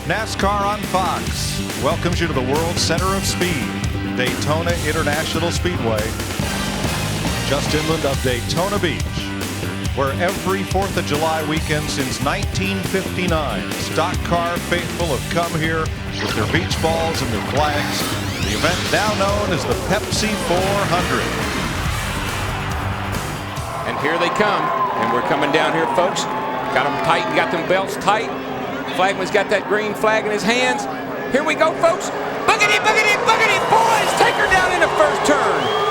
NASCAR on Fox welcomes you to the world center of speed, Daytona International Speedway, just inland of Daytona Beach, where every 4th of July weekend since 1959, stock car faithful have come here with their beach balls and their flags. The event now known as the Pepsi 400. And here they come, and we're coming down here, folks. Got them tight, got them belts tight. Flagman's got that green flag in his hands. Here we go, folks. Boogity, boogity, boogity, boys! Take her down in the first turn.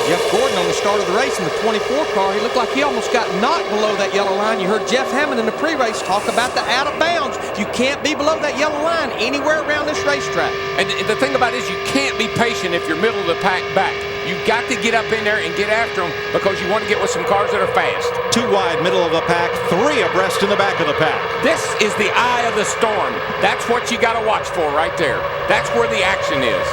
Jeff Gordon on the start of the race in the 24 car, he looked like he almost got knocked below that yellow line. You heard Jeff Hammond in the pre-race talk about the out of bounds. You can't be below that yellow line anywhere around this racetrack. And the thing about it is you can't be patient if you're middle of the pack back. You've got to get up in there and get after them because you want to get with some cars that are fast. 2 wide, middle of the pack, 3 abreast in the back of the pack. This is the eye of the storm. That's what you got to watch for right there. That's where the action is.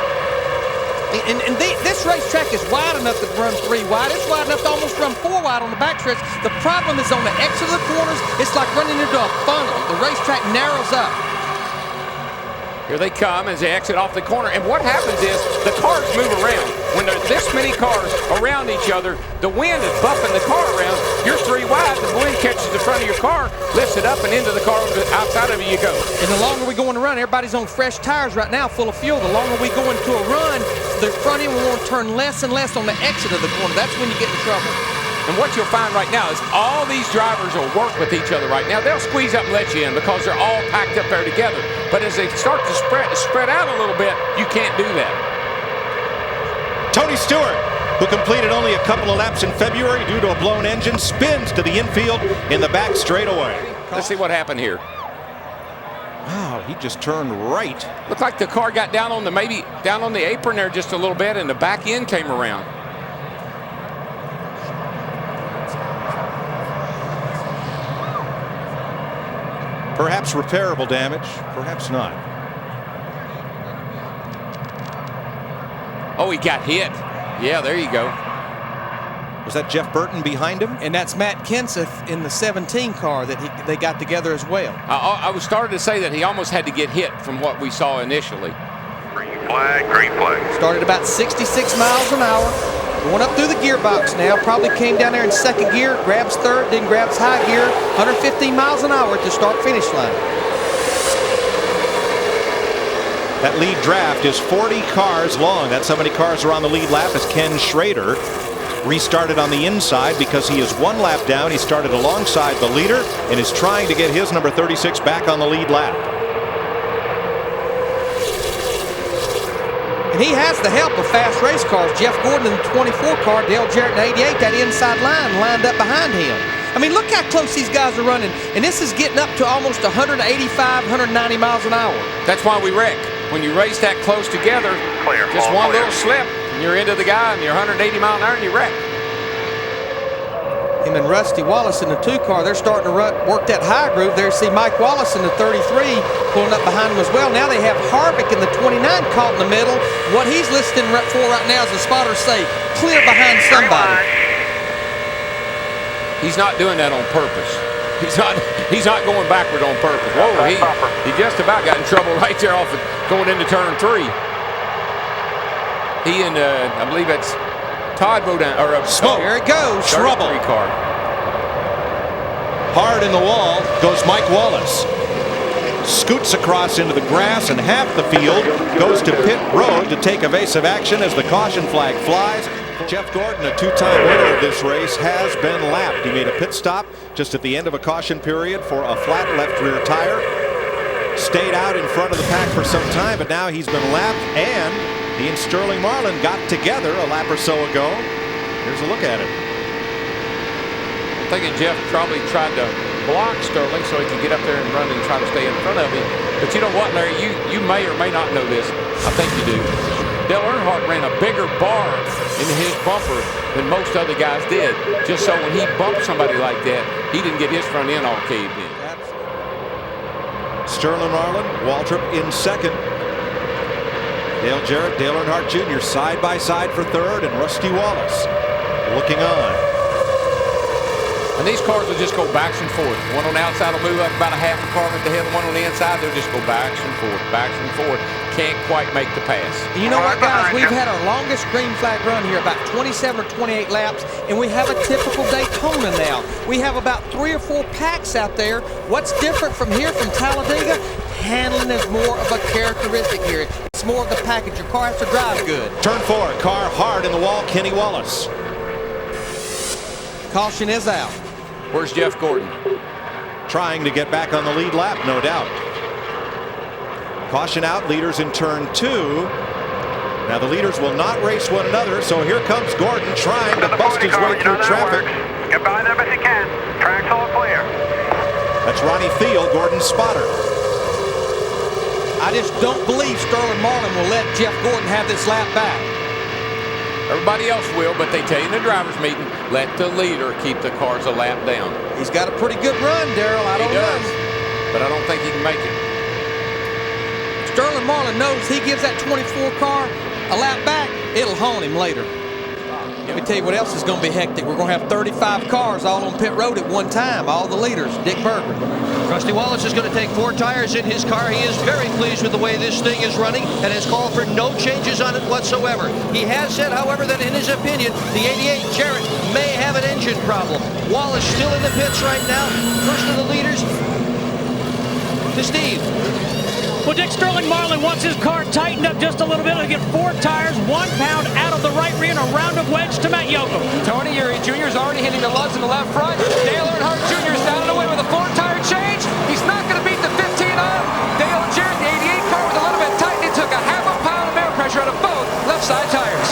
And this racetrack is wide enough to run 3 wide. It's wide enough to almost run 4 wide on the backstretch. The problem is on the exit of the corners, it's like running into a funnel. The racetrack narrows up. Here they come as they exit off the corner. And what happens is the cars move around. When there's this many cars around each other, the wind is buffing the car around. You're 3 wide. The wind catches the front of your car, lifts it up, and into the car outside of it you go. And the longer we go on the run, everybody's on fresh tires right now, full of fuel. The longer we go into a run, the front end will want to turn less and less on the exit of the corner. That's when you get in trouble. And what you'll find right now is all these drivers will work with each other right now. They'll squeeze up and let you in because they're all packed up there together. But as they start to spread out a little bit, you can't do that. Tony Stewart, who completed only a couple of laps in February due to a blown engine, spins to the infield in the back straightaway. Let's see what happened here. Wow, he just turned right. Looked like the car got down on maybe down on the apron there just a little bit, and the back end came around. Perhaps repairable damage, perhaps not. Oh, he got hit. Yeah, there you go. Was that Jeff Burton behind him? And that's Matt Kenseth in the 17 car that they got together as well. I was starting to say that he almost had to get hit from what we saw initially. Green flag, green flag. Started about 66 miles an hour. Going up through the gearbox now. Probably came down there in 2nd gear, grabs 3rd, then grabs high gear. 115 miles an hour at the start-finish line. That lead draft is 40 cars long. That's how many cars are on the lead lap as Ken Schrader restarted on the inside because he is 1 lap down. He started alongside the leader and is trying to get his number 36 back on the lead lap. And he has the help of fast race cars. Jeff Gordon in the 24 car, Dale Jarrett in 88, that inside line lined up behind him. I mean, look how close these guys are running. And this is getting up to almost 185, 190 miles an hour. That's why we wreck. When you race that close together, Clear, just one clear. little slip, and you're into the guy, and you're 180 mile an hour, and you wreck. Him and Rusty Wallace in the 2 car, they're starting to work that high groove. There you see Mike Wallace in the 33 pulling up behind him as well. Now they have Harvick in the 29 caught in the middle. What he's listening for right now is the spotters say, clear behind somebody. He's not doing that on purpose. He's not going backward on purpose. Whoa, he just about got in trouble right there off of going into turn 3. He and I believe that's Todd Bodine or Smoke. Here it goes. Trouble. Car. Hard in the wall goes Mike Wallace. Scoots across into the grass, and half the field goes to pit road to take evasive action as the caution flag flies. Jeff Gordon, a 2-time winner of this race, has been lapped. He made a pit stop just at the end of a caution period for a flat left rear tire. Stayed out in front of the pack for some time, but now he's been lapped, and he and Sterling Marlin got together a lap or so ago. Here's a look at it. I'm thinking Jeff probably tried to block Sterling so he could get up there and run and try to stay in front of him. But you know what, Larry? You may or may not know this. I think you do. Dale Earnhardt ran a bigger bar into his bumper than most other guys did, just so when he bumped somebody like that, he didn't get his front end all caved in. Sterling Marlin, Waltrip in 2nd. Dale Jarrett, Dale Earnhardt Jr. side by side for third, and Rusty Wallace looking on. And these cars will just go backs and forth. One on the outside will move up about a half a car at the head. The one on the inside, they'll just go backs and forth, backs and forth. Can't quite make the pass. And you know what, guys? We've had our longest green flag run here, about 27 or 28 laps, and we have a typical Daytona now. We have about 3 or 4 packs out there. What's different from here, from Talladega? Handling is more of a characteristic here. It's more of the package. Your car has to drive good. Turn 4, car hard in the wall, Kenny Wallace. Caution is out. Where's Jeff Gordon? Trying to get back on the lead lap, no doubt. Caution out, leaders in turn 2. Now the leaders will not race one another, so here comes Gordon trying to bust his way through traffic. Get by them if you can. Track's all clear. That's Ronnie Field, Gordon's spotter. I just don't believe Sterling Marlin will let Jeff Gordon have this lap back. Everybody else will, but they tell you in the driver's meeting, let the leader keep the cars a lap down. He's got a pretty good run, Darrell. I don't know. But I don't think he can make it. Sterling Marlin knows he gives that 24 car a lap back, it'll haunt him later. Let me tell you what else is going to be hectic. We're going to have 35 cars all on pit road at one time, all the leaders. Dick Berger. Rusty Wallace is going to take 4 tires in his car. He is very pleased with the way this thing is running and has called for no changes on it whatsoever. He has said, however, that in his opinion, the 88 Jarrett may have an engine problem. Wallace still in the pits right now. First of the leaders to Steve. Well, Dick, Sterling Marlin wants his car tightened up just a little bit. He'll get 4 tires, 1 pound out of the right rear, and a round of wedge to Matt Yoakum. Tony Eury Jr. is already hitting the lugs in the left front. Dale Earnhardt Jr. is down and away with a 4-tire change. He's not going to beat the 15 on. Dale Jarrett, the 88 car, was a little bit tight. He took a half a pound of air pressure out of both left side tires.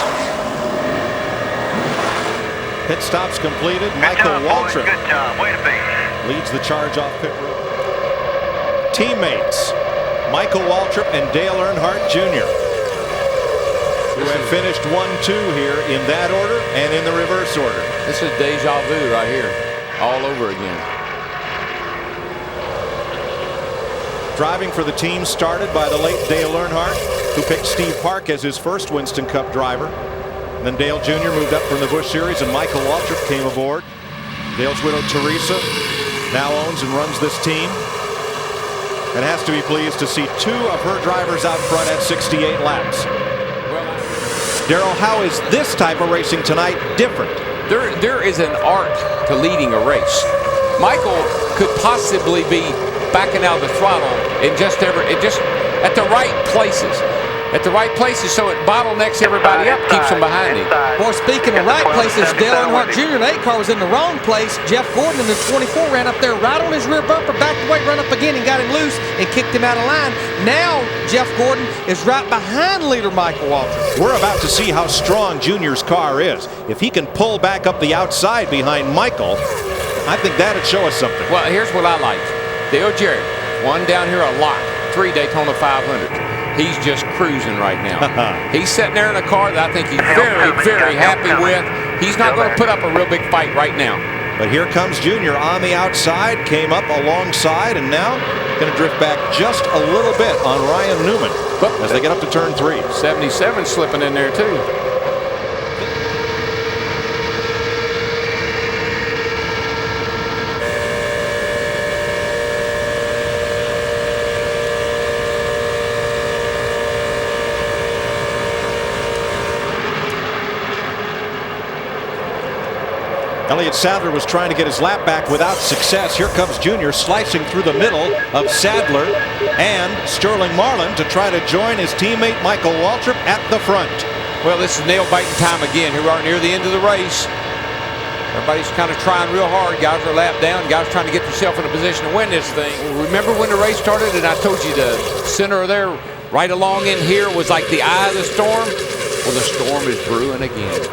Pit stops completed. Michael Waltrip Good job. Way to be. leads the charge off pit road. Teammates Michael Waltrip and Dale Earnhardt Jr., who had finished 1-2 here in that order and in the reverse order. This is deja vu right here, all over again. Driving for the team started by the late Dale Earnhardt, who picked Steve Park as his first Winston Cup driver. And then Dale Jr. moved up from the Busch Series, and Michael Waltrip came aboard. Dale's widow Teresa now owns and runs this team, and has to be pleased to see 2 of her drivers out front at 68 laps. Darrell, how is this type of racing tonight different? There is an art to leading a race. Michael could possibly be backing out of the throttle in just at the right places. At the right places, so it bottlenecks everybody up, keeps them behind him. Boy, speaking of right places, Dale Earnhardt Jr. in the 8 car was in the wrong place. Jeff Gordon in the 24 ran up there right on his rear bumper, backed away, run up again, and got him loose and kicked him out of line. Now Jeff Gordon is right behind leader Michael Waltrip. We're about to see how strong Junior's car is. If he can pull back up the outside behind Michael, I think that'd show us something. Well, here's what I like. Dale Jarrett won down here a lot. 3 Daytona 500s. He's just cruising right now. He's sitting there in a car that I think he's very, very happy with. He's not going to put up a real big fight right now. But here comes Junior on the outside, came up alongside, and now going to drift back just a little bit on Ryan Newman as they get up to turn 3. 77 slipping in there too. Elliott Sadler was trying to get his lap back without success. Here comes Junior slicing through the middle of Sadler and Sterling Marlin to try to join his teammate Michael Waltrip at the front. Well, this is nail-biting time again. Here we are near the end of the race. Everybody's kind of trying real hard. Guys are lap down. Guys trying to get themselves in a position to win this thing. Remember when the race started and I told you the center there right along in here was like the eye of the storm? Well, the storm is brewing again.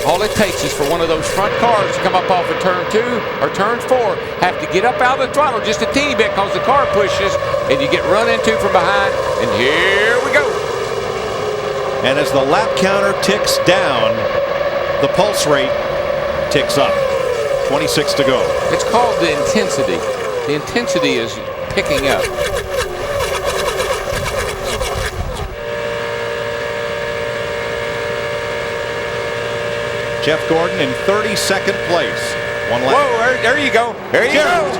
All it takes is for one of those front cars to come up off of turn 2 or turn 4, have to get up out of the throttle just a teeny bit because the car pushes and you get run into from behind, and here we go. And as the lap counter ticks down, the pulse rate ticks up. 26 to go. It's called the intensity. The intensity is picking up. Jeff Gordon in 32nd place. One lap. Whoa, there you go. There you go.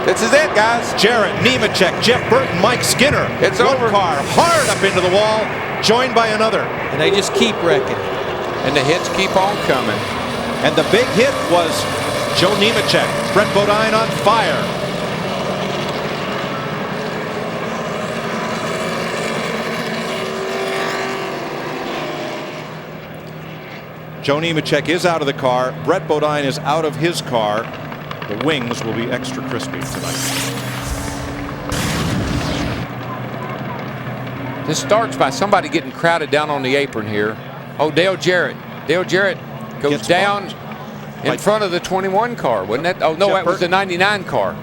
This is it, guys. Jarrett, Nemechek, Jeff Burton, Mike Skinner. It's one over. car hard up into the wall, joined by another. And they just keep wrecking. And the hits keep on coming. And the big hit was Joe Nemechek. Brett Bodine on fire. Joe Nemechek is out of the car. Brett Bodine is out of his car. The wings will be extra crispy tonight. This starts by somebody getting crowded down on the apron here. Oh, Dale Jarrett. Dale Jarrett goes Gets down bumped. in front of the 21 car, wasn't that? Oh, no, Jeff that was the Burton. 99 car.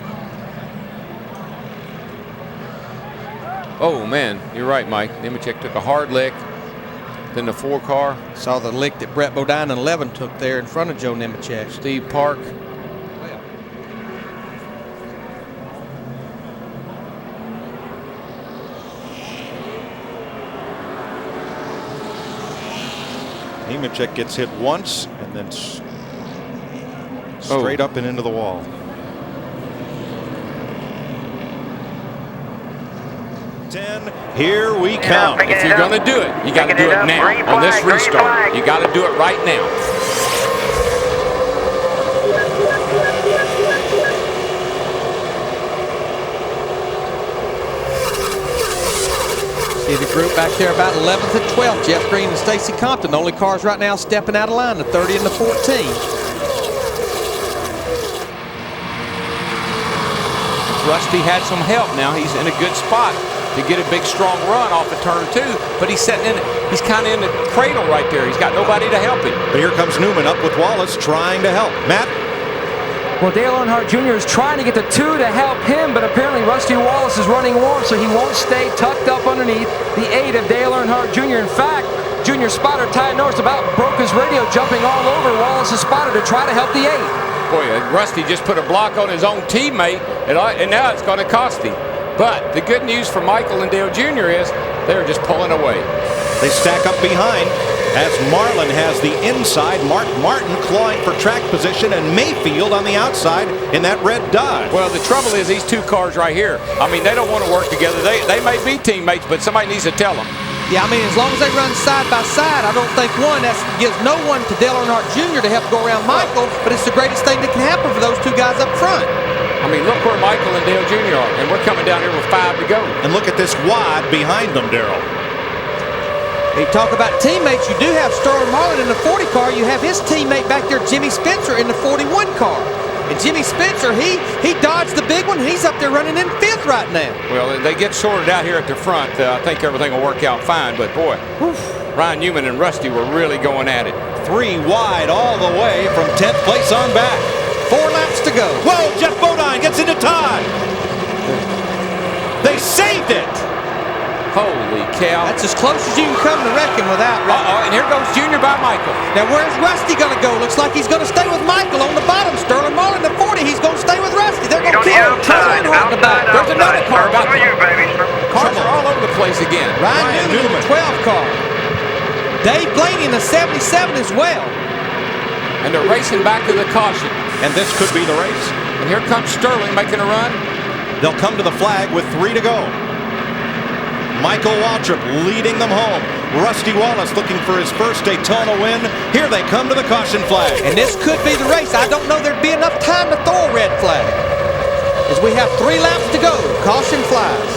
Oh, man, you're right, Mike. Nemechek took a hard lick. Then the 4 car. Saw the lick that Brett Bodine and 11 took there in front of Joe Nemechek. Steve Park. Nemechek gets hit once and then straight up and into the wall. Here we come. If you're going to do it, you got to do it now on this restart. You got to do it right now. See the group back there about 11th and 12th. Jeff Green and Stacy Compton. The only cars right now stepping out of line, the 30 and the 14. Rusty had some help now. He's in a good spot to get a big strong run off of turn 2, but he's sitting in it. He's kind of in the cradle right there. He's got nobody to help him. But here comes Newman up with Wallace trying to help. Matt? Well, Dale Earnhardt Jr. is trying to get the 2 to help him, but apparently Rusty Wallace is running warm, so he won't stay tucked up underneath the 8 of Dale Earnhardt Jr. In fact, Junior spotter Ty Norris about broke his radio jumping all over Wallace's spotter to try to help the 8. Boy, Rusty just put a block on his own teammate, and now it's going to cost him. But the good news for Michael and Dale Jr. is they're just pulling away. They stack up behind as Marlin has the inside. Mark Martin clawing for track position and Mayfield on the outside in that red Dodge. Well, the trouble is these 2 cars right here, I mean, they don't want to work together. They may be teammates, but somebody needs to tell them. Yeah, I mean, as long as they run side by side, I don't think that gives no one to Dale Earnhardt Jr. to help go around Michael, but it's the greatest thing that can happen for those 2 guys up front. I mean, look where Michael and Dale Jr. are, and we're coming down here with 5 to go. And look at this wad behind them, Darrell. You talk about teammates, you do have Sterling Marlin in the 40 car. You have his teammate back there, Jimmy Spencer, in the 41 car. And Jimmy Spencer, he dodged the big one. He's up there running in 5th right now. Well, they get sorted out here at the front. I think everything will work out fine. But, boy, Ryan Newman and Rusty were really going at it. 3 wide all the way from 10th place on back. 4 laps to go. Whoa, Jeff Bodine gets into tie. They saved it. Holy cow. That's as close as you can come to wrecking without wrecking. And here goes Junior by Michael. Now, where's Rusty going to go? Looks like he's going to stay with Michael on the bottom. Sterling Marlin, the 40, he's going to stay with Rusty. They're going to kill Dale Earnhardt in the back. There's another car about for you, baby. Cars are all over the place again. Ryan Newman in the 12 car. Dave Blaney in the 77 as well. And they're racing back to the caution. And this could be the race. And here comes Sterling making a run. They'll come to the flag with 3 to go. Michael Waltrip leading them home. Rusty Wallace looking for his first Daytona win. Here they come to the caution flag. And this could be the race. I don't know there'd be enough time to throw a red flag. As we have 3 laps to go, caution flies.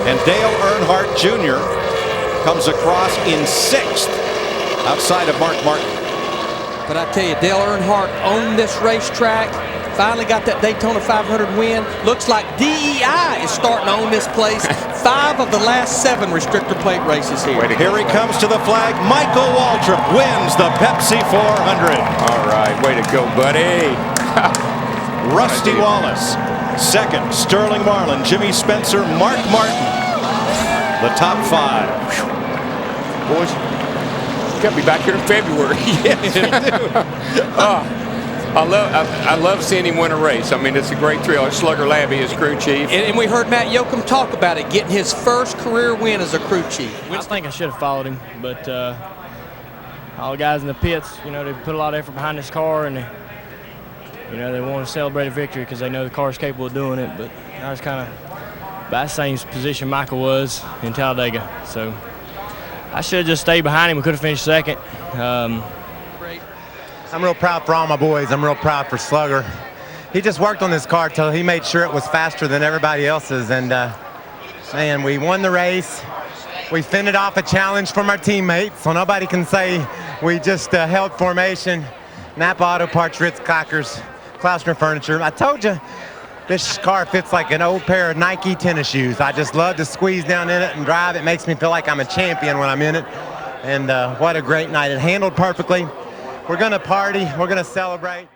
And Dale Earnhardt Jr. comes across in 6th outside of Mark Martin. But I tell you, Dale Earnhardt owned this racetrack. Finally got that Daytona 500 win. Looks like DEI is starting to own this place. 5 of the last 7 restrictor plate races here. Here he comes to the flag. Michael Waltrip wins the Pepsi 400. All right, way to go, buddy. Rusty Wallace, 2nd. Sterling Marlin, Jimmy Spencer, Mark Martin. The top 5. Boys, you got me back here in February. Yes, I love seeing him win a race. I mean, it's a great thrill. Slugger Labby is crew chief. And we heard Matt Yoakum talk about it, getting his first career win as a crew chief. I think I should have followed him, but all the guys in the pits, you know, they put a lot of effort behind this car, and they want to celebrate a victory because they know the car is capable of doing it. But I was kind of by the same position Michael was in Talladega, so I should have just stayed behind him. We could have finished second. I'm real proud for all my boys. I'm real proud for Slugger. He just worked on this car till he made sure it was faster than everybody else's, and man, we won the race. We fended off a challenge from our teammates, so nobody can say we just held formation. Napa Auto Parts, Ritz Crackers, Klausner Furniture. I told you, this car fits like an old pair of Nike tennis shoes. I just love to squeeze down in it and drive. It makes me feel like I'm a champion when I'm in it. And what a great night. It handled perfectly. We're going to party. We're going to celebrate.